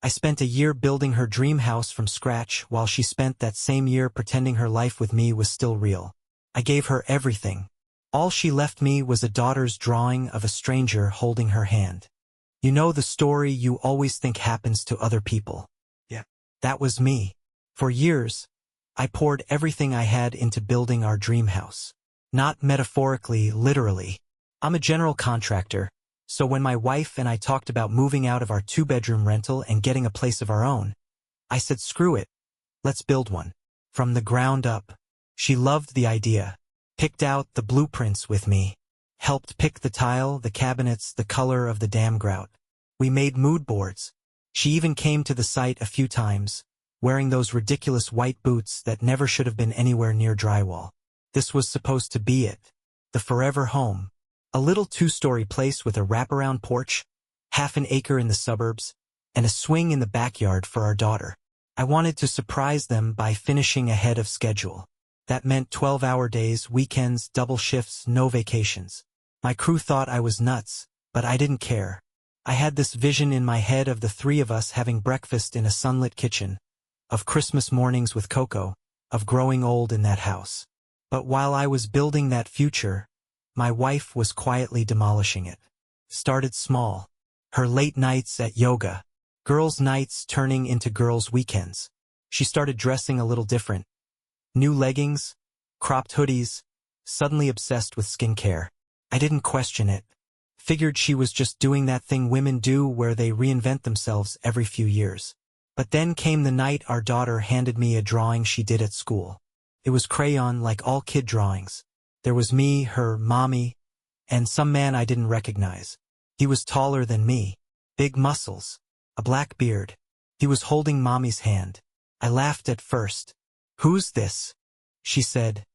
I spent a year building her dream house from scratch while she spent that same year pretending her life with me was still real. I gave her everything. All she left me was a daughter's drawing of a stranger holding her hand. You know the story you always think happens to other people. Yeah. That was me. For years, I poured everything I had into building our dream house. Not metaphorically, literally. I'm a general contractor, so when my wife and I talked about moving out of our 2-bedroom rental and getting a place of our own, I said screw it, let's build one. From the ground up. She loved the idea, picked out the blueprints with me, helped pick the tile, the cabinets, the color of the damn grout. We made mood boards. She even came to the site a few times, wearing those ridiculous white boots that never should have been anywhere near drywall. This was supposed to be it. The forever home. A little 2-story place with a wraparound porch, half an acre in the suburbs, and a swing in the backyard for our daughter. I wanted to surprise them by finishing ahead of schedule. That meant 12-hour days, weekends, double shifts, no vacations. My crew thought I was nuts, but I didn't care. I had this vision in my head of the 3 of us having breakfast in a sunlit kitchen, of Christmas mornings with Coco, of growing old in that house. But while I was building that future, my wife was quietly demolishing it. Started small. Her late nights at yoga. Girls' nights turning into girls' weekends. She started dressing a little different. New leggings, cropped hoodies, suddenly obsessed with skincare. I didn't question it. Figured she was just doing that thing women do where they reinvent themselves every few years. But then came the night our daughter handed me a drawing she did at school. It was crayon like all kid drawings. There was me, her, mommy, and some man I didn't recognize. He was taller than me, big muscles, a black beard. He was holding mommy's hand. I laughed at first. "Who's this?" she said.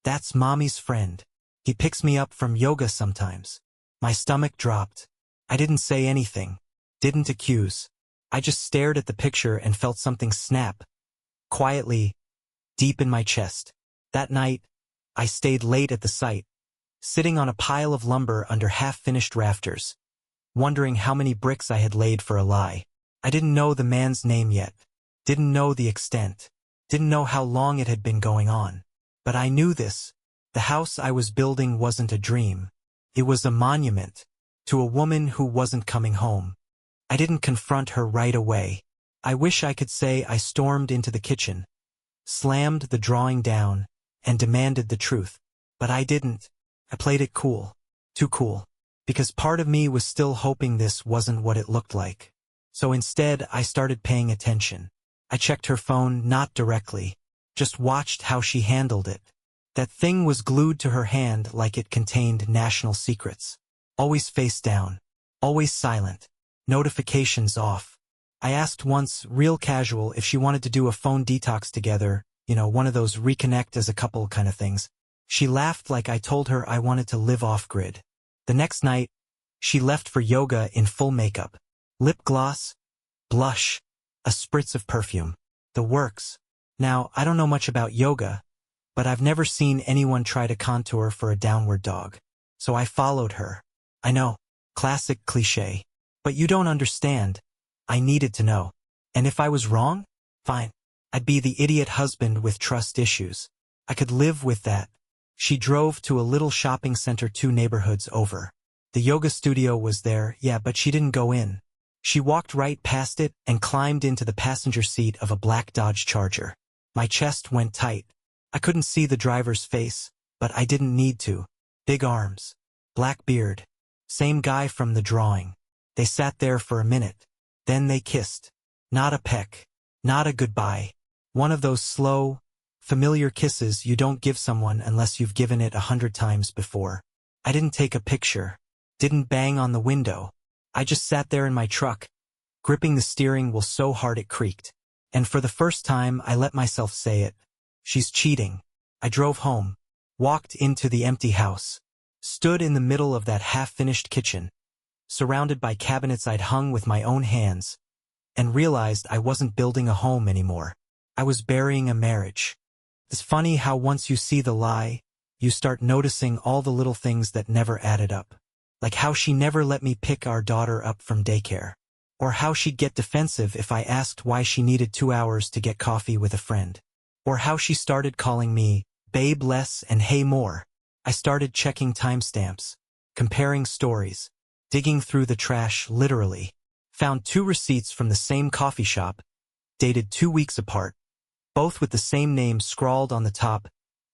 "That's mommy's friend. He picks me up from yoga sometimes." My stomach dropped. I didn't say anything, didn't accuse. I just stared at the picture and felt something snap, quietly, deep in my chest. That night, I stayed late at the site, sitting on a pile of lumber under half-finished rafters, wondering how many bricks I had laid for a lie. I didn't know the man's name yet, didn't know the extent, didn't know how long it had been going on. But I knew this. The house I was building wasn't a dream. It was a monument to a woman who wasn't coming home. I didn't confront her right away. I wish I could say I stormed into the kitchen, slammed the drawing down, and demanded the truth. But I didn't. I played it cool. Too cool. Because part of me was still hoping this wasn't what it looked like. So instead, I started paying attention. I checked her phone, not directly, just watched how she handled it. That thing was glued to her hand like it contained national secrets. Always face down. Always silent. Notifications off. I asked once, real casual, if she wanted to do a phone detox together, one of those reconnect as a couple kind of things. She laughed like I told her I wanted to live off-grid. The next night, she left for yoga in full makeup. Lip gloss, blush, a spritz of perfume. The works. Now, I don't know much about yoga, but I've never seen anyone try to contour for a downward dog. So I followed her. I know, classic cliché. But you don't understand. I needed to know. And if I was wrong, fine. I'd be the idiot husband with trust issues. I could live with that. She drove to a little shopping center 2 neighborhoods over. The yoga studio was there, yeah, but she didn't go in. She walked right past it and climbed into the passenger seat of a black Dodge Charger. My chest went tight. I couldn't see the driver's face, but I didn't need to. Big arms. Black beard. Same guy from the drawing. They sat there for a minute. Then they kissed. Not a peck. Not a goodbye. One of those slow, familiar kisses you don't give someone unless you've given it 100 times before. I didn't take a picture. Didn't bang on the window. I just sat there in my truck, gripping the steering wheel so hard it creaked. And for the first time, I let myself say it. She's cheating. I drove home, walked into the empty house, stood in the middle of that half-finished kitchen, surrounded by cabinets I'd hung with my own hands, and realized I wasn't building a home anymore. I was burying a marriage. It's funny how once you see the lie, you start noticing all the little things that never added up. Like how she never let me pick our daughter up from daycare. Or how she'd get defensive if I asked why she needed 2 hours to get coffee with a friend. Or how she started calling me, babe less and hey more. I started checking timestamps, comparing stories, digging through the trash literally. Found 2 receipts from the same coffee shop, dated 2 weeks apart, both with the same name scrawled on the top,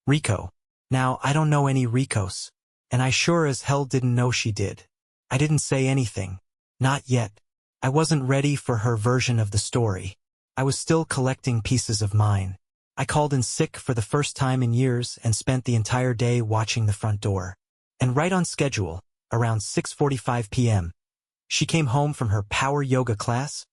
Rico. Now, I don't know any Ricos, and I sure as hell didn't know she did. I didn't say anything. Not yet. I wasn't ready for her version of the story. I was still collecting pieces of mine. I called in sick for the first time in years and spent the entire day watching the front door. And right on schedule, around 6:45 p.m., she came home from her power yoga class,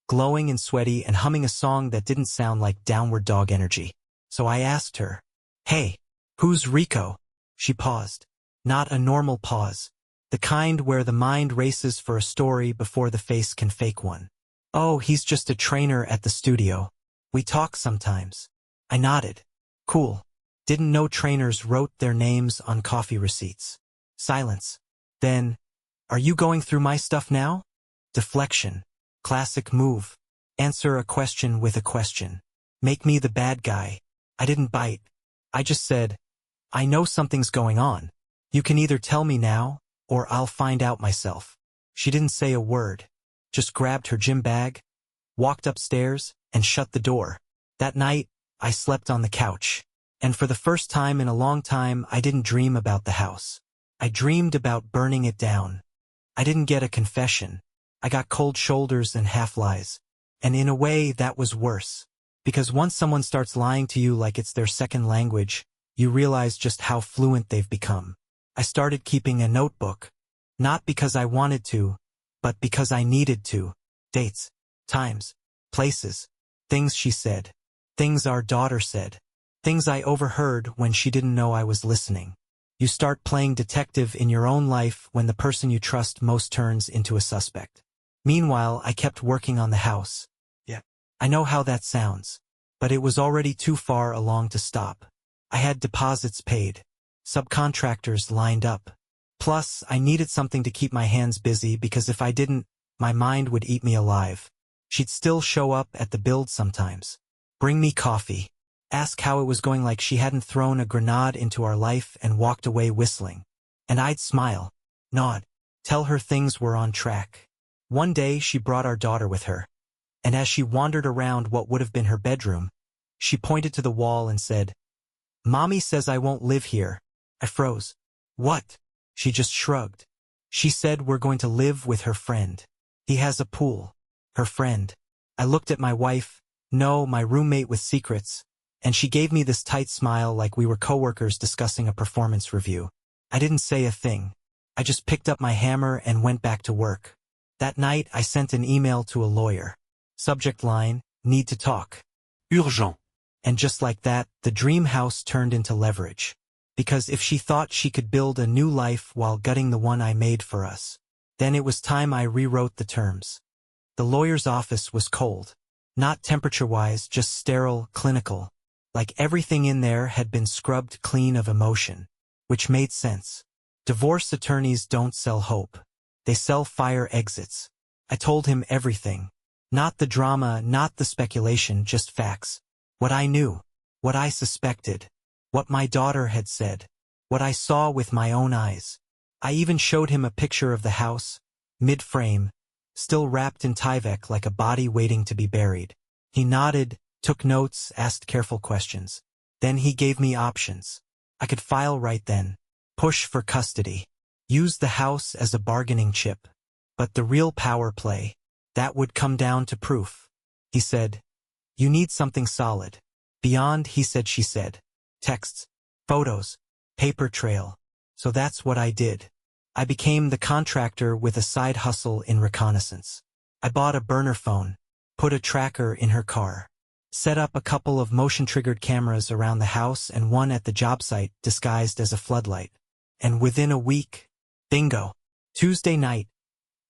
glowing and sweaty and humming a song that didn't sound like downward dog energy. So I asked her, "Hey, who's Rico?" She paused. Not a normal pause. The kind where the mind races for a story before the face can fake one. "Oh, he's just a trainer at the studio. We talk sometimes." I nodded. "Cool. Didn't know trainers wrote their names on coffee receipts." Silence. Then, "Are you going through my stuff now?" Deflection. Classic move. Answer a question with a question. Make me the bad guy. I didn't bite. I just said, "I know something's going on. You can either tell me now, or I'll find out myself." She didn't say a word. Just grabbed her gym bag, walked upstairs, and shut the door. That night, I slept on the couch. And for the first time in a long time, I didn't dream about the house. I dreamed about burning it down. I didn't get a confession. I got cold shoulders and half-lies. And in a way, that was worse. Because once someone starts lying to you like it's their second language, you realize just how fluent they've become. I started keeping a notebook. Not because I wanted to, but because I needed to. Dates, times, places, things she said, things our daughter said, things I overheard when she didn't know I was listening. You start playing detective in your own life when the person you trust most turns into a suspect. Meanwhile, I kept working on the house. Yeah. I know how that sounds. But it was already too far along to stop. I had deposits paid. Subcontractors lined up. Plus, I needed something to keep my hands busy because if I didn't, my mind would eat me alive. She'd still show up at the build sometimes. Bring me coffee. Ask how it was going like she hadn't thrown a grenade into our life and walked away whistling. And I'd smile, nod, tell her things were on track. One day she brought our daughter with her. And as she wandered around what would have been her bedroom, she pointed to the wall and said, "Mommy says I won't live here." I froze. "What?" She just shrugged. She said we're going to live with her friend. He has a pool. Her friend. I looked at my wife, no, my roommate with secrets, and she gave me this tight smile like we were coworkers discussing a performance review. I didn't say a thing. I just picked up my hammer and went back to work. That night, I sent an email to a lawyer. Subject line, "Need to talk. Urgent." And just like that, the dream house turned into leverage. Because if she thought she could build a new life while gutting the one I made for us, then it was time I rewrote the terms. The lawyer's office was cold. Not temperature-wise, just sterile, clinical. Like everything in there had been scrubbed clean of emotion. Which made sense. Divorce attorneys don't sell hope. They sell fire exits. I told him everything. Not the drama, not the speculation, just facts. What I knew. What I suspected. What my daughter had said. What I saw with my own eyes. I even showed him a picture of the house, mid-frame, still wrapped in Tyvek like a body waiting to be buried. He nodded, took notes, asked careful questions. Then he gave me options. I could file right then. Push for custody. Use the house as a bargaining chip. But the real power play, that would come down to proof. He said, "You need something solid." Beyond he said she said. Texts, photos, paper trail. So that's what I did. I became the contractor with a side hustle in reconnaissance. I bought a burner phone, put a tracker in her car, set up a couple of motion-triggered cameras around the house and one at the job site disguised as a floodlight. And within a week, bingo. Tuesday night,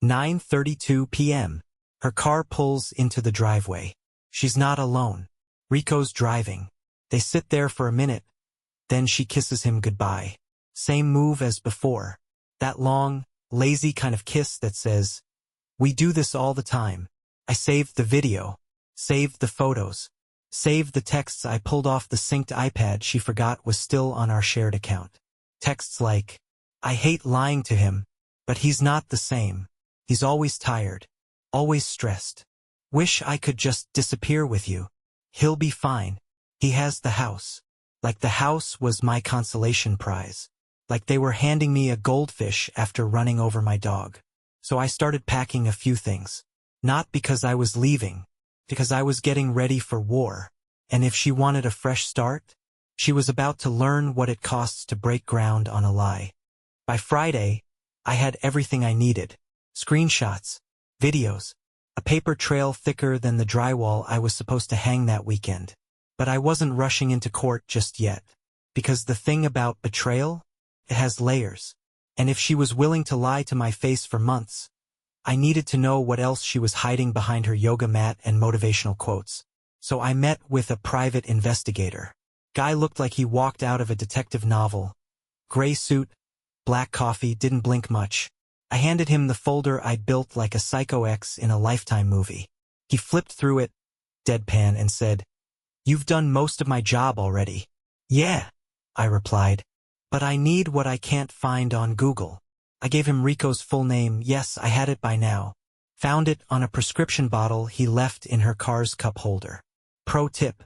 9:32 p.m. Her car pulls into the driveway. She's not alone. Rico's driving. They sit there for a minute. Then she kisses him goodbye. Same move as before. That long, lazy kind of kiss that says, We do this all the time. I saved the video, saved the photos, saved the texts I pulled off the synced iPad she forgot was still on our shared account. Texts like, "I hate lying to him, but he's not the same. He's always tired, always stressed. Wish I could just disappear with you. He'll be fine. He has the house." Like the house was my consolation prize. Like they were handing me a goldfish after running over my dog. So I started packing a few things. Not because I was leaving, because I was getting ready for war. And if she wanted a fresh start, she was about to learn what it costs to break ground on a lie. By Friday, I had everything I needed. Screenshots, videos, a paper trail thicker than the drywall I was supposed to hang that weekend. But I wasn't rushing into court just yet. Because the thing about betrayal, it has layers. And if she was willing to lie to my face for months, I needed to know what else she was hiding behind her yoga mat and motivational quotes. So I met with a private investigator. Guy looked like he walked out of a detective novel. Gray suit, black coffee, didn't blink much. I handed him the folder I'd built like a Psycho X in a Lifetime movie. He flipped through it, deadpan, and said, "You've done most of my job already." "Yeah," I replied. "But I need what I can't find on Google." I gave him Rico's full name. Yes, I had it by now. Found it on a prescription bottle he left in her car's cup holder. Pro tip.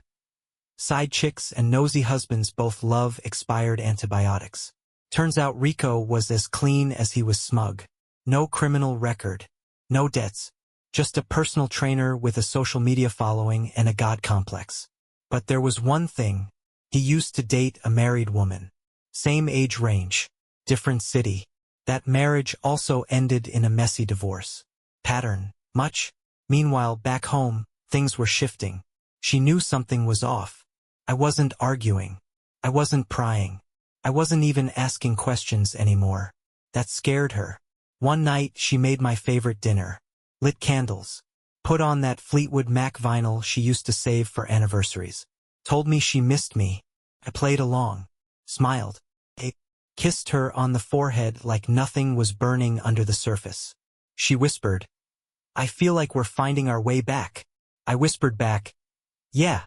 Side chicks and nosy husbands both love expired antibiotics. Turns out Rico was as clean as he was smug. No criminal record. No debts. Just a personal trainer with a social media following and a god complex. But there was one thing. He used to date a married woman. Same age range. Different city. That marriage also ended in a messy divorce. Pattern. Much? Meanwhile, back home, things were shifting. She knew something was off. I wasn't arguing. I wasn't prying. I wasn't even asking questions anymore. That scared her. One night, she made my favorite dinner. Lit candles. Put on that Fleetwood Mac vinyl she used to save for anniversaries. Told me she missed me. I played along. Smiled. Kissed her on the forehead like nothing was burning under the surface. She whispered, "I feel like we're finding our way back." I whispered back, "Yeah.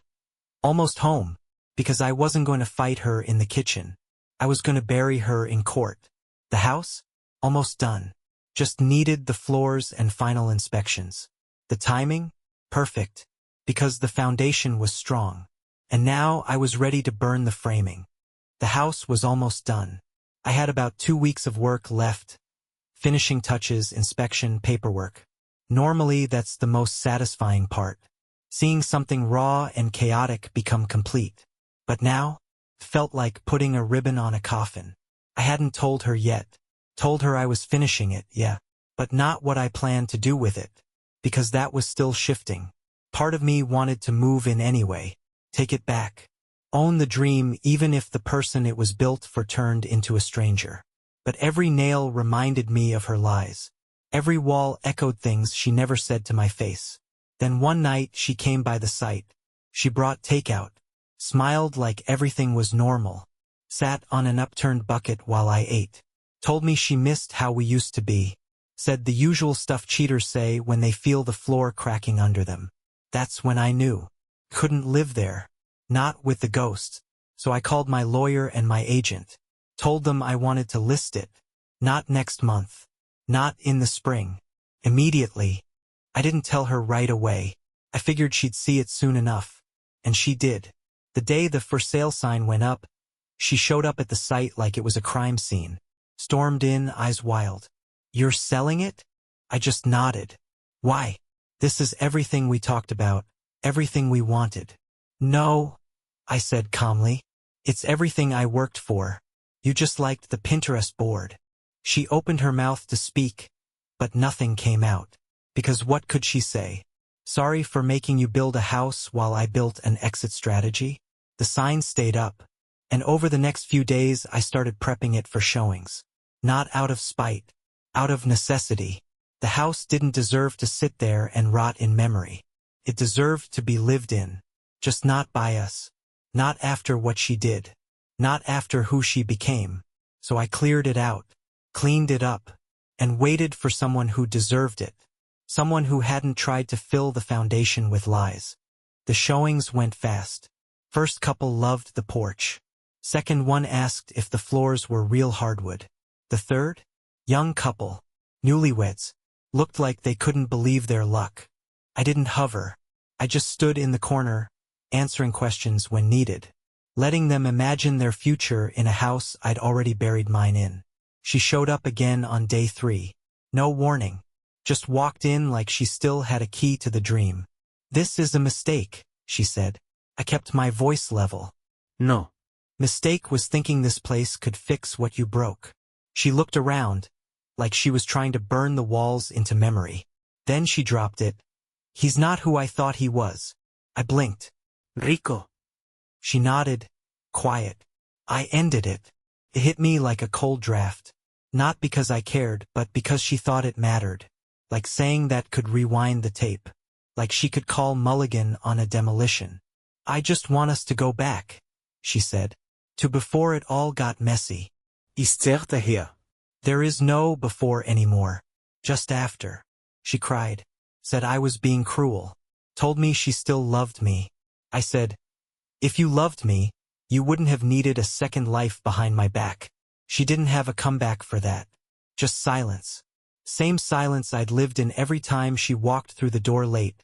Almost home." Because I wasn't going to fight her in the kitchen. I was going to bury her in court. The house? Almost done. Just needed the floors and final inspections. The timing? Perfect. Because the foundation was strong. And now I was ready to burn the framing. The house was almost done. I had about 2 weeks of work left. Finishing touches, inspection, paperwork. Normally that's the most satisfying part. Seeing something raw and chaotic become complete. But now, felt like putting a ribbon on a coffin. I hadn't told her yet. Told her I was finishing it, yeah. But not what I planned to do with it. Because that was still shifting. Part of me wanted to move in anyway. Take it back. Own the dream even if the person it was built for turned into a stranger. But every nail reminded me of her lies. Every wall echoed things she never said to my face. Then one night she came by the site. She brought takeout. Smiled like everything was normal. Sat on an upturned bucket while I ate. Told me she missed how we used to be. Said the usual stuff cheaters say when they feel the floor cracking under them. That's when I knew. Couldn't live there. Not with the ghosts. So I called my lawyer and my agent. Told them I wanted to list it. Not next month. Not in the spring. Immediately. I didn't tell her right away. I figured she'd see it soon enough. And she did. The day the for sale sign went up, she showed up at the site like it was a crime scene. Stormed in, eyes wild. "You're selling it?" I just nodded. "Why? This is everything we talked about. Everything we wanted." "No," I said calmly. "It's everything I worked for. You just liked the Pinterest board." She opened her mouth to speak, but nothing came out. Because what could she say? Sorry for making you build a house while I built an exit strategy? The sign stayed up. And over the next few days I started prepping it for showings. Not out of spite. Out of necessity. The house didn't deserve to sit there and rot in memory. It deserved to be lived in. Just not by us. Not after what she did. Not after who she became. So I cleared it out. Cleaned it up. And waited for someone who deserved it. Someone who hadn't tried to fill the foundation with lies. The showings went fast. First couple loved the porch. Second one asked if the floors were real hardwood. The third? Young couple. Newlyweds. Looked like they couldn't believe their luck. I didn't hover. I just stood in the corner, answering questions when needed, letting them imagine their future in a house I'd already buried mine in. She showed up again on day 3. No warning. Just walked in like she still had a key to the dream. "This is a mistake," she said. I kept my voice level. "No. Mistake was thinking this place could fix what you broke." She looked around, like she was trying to burn the walls into memory. Then she dropped it. "He's not who I thought he was." I blinked. "Rico." She nodded, quiet. I ended it. It hit me like a cold draft. Not because I cared, but because she thought it mattered. Like saying that could rewind the tape. Like she could call Mulligan on a demolition. "I just want us to go back," she said, "to before it all got messy." Isterte her. "There is no before anymore. Just after." She cried. Said I was being cruel. Told me she still loved me. I said, "If you loved me, you wouldn't have needed a second life behind my back." She didn't have a comeback for that. Just silence. Same silence I'd lived in every time she walked through the door late,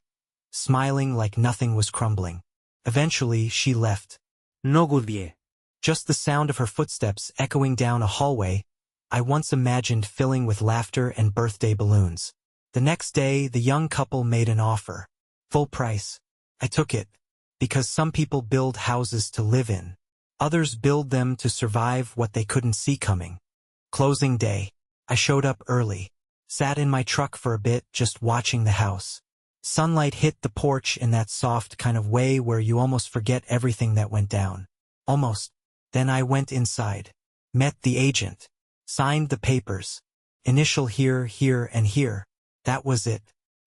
smiling like nothing was crumbling. Eventually, she left. No goodbye. Just the sound of her footsteps echoing down a hallway I once imagined filling with laughter and birthday balloons. The next day, the young couple made an offer. Full price. I took it. Because some people build houses to live in. Others build them to survive what they couldn't see coming. Closing day. I showed up early. Sat in my truck for a bit, just watching the house. Sunlight hit the porch in that soft kind of way where you almost forget everything that went down. Almost. Then I went inside. Met the agent. Signed the papers. Initial here, here, and here. That was it.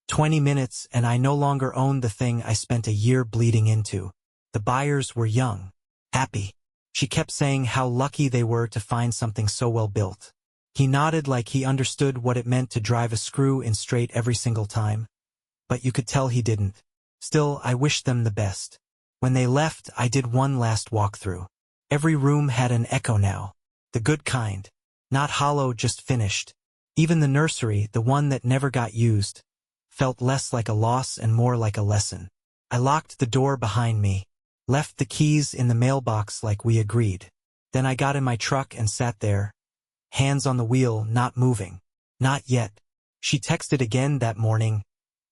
20 minutes and I no longer owned the thing I spent a year bleeding into. The buyers were young. Happy. She kept saying how lucky they were to find something so well built. He nodded like he understood what it meant to drive a screw in straight every single time. But you could tell he didn't. Still, I wished them the best. When they left, I did one last walkthrough. Every room had an echo now. The good kind. Not hollow, just finished. Even the nursery, the one that never got used, felt less like a loss and more like a lesson. I locked the door behind me. Left the keys in the mailbox like we agreed. Then I got in my truck and sat there. Hands on the wheel, not moving. Not yet. She texted again that morning.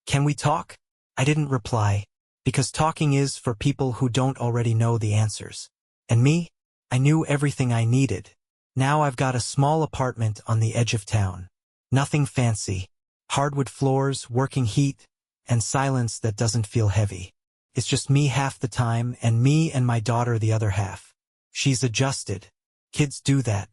"Can we talk?" I didn't reply. Because talking is for people who don't already know the answers. And me? I knew everything I needed. Now I've got a small apartment on the edge of town. Nothing fancy. Hardwood floors, working heat, and silence that doesn't feel heavy. It's just me half the time and me and my daughter the other half. She's adjusted. Kids do that.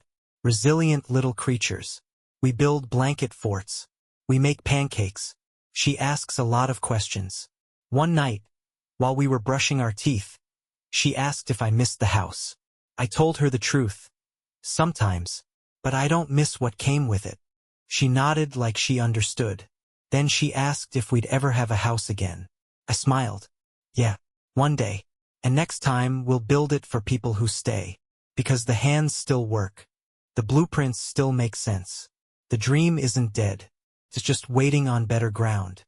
Resilient little creatures. We build blanket forts. We make pancakes. She asks a lot of questions. One night, while we were brushing our teeth, she asked if I missed the house. I told her the truth. Sometimes. But I don't miss what came with it. She nodded like she understood. Then she asked if we'd ever have a house again. I smiled. Yeah, one day. And next time we'll build it for people who stay. Because the hands still work. The blueprints still make sense. The dream isn't dead. It's just waiting on better ground.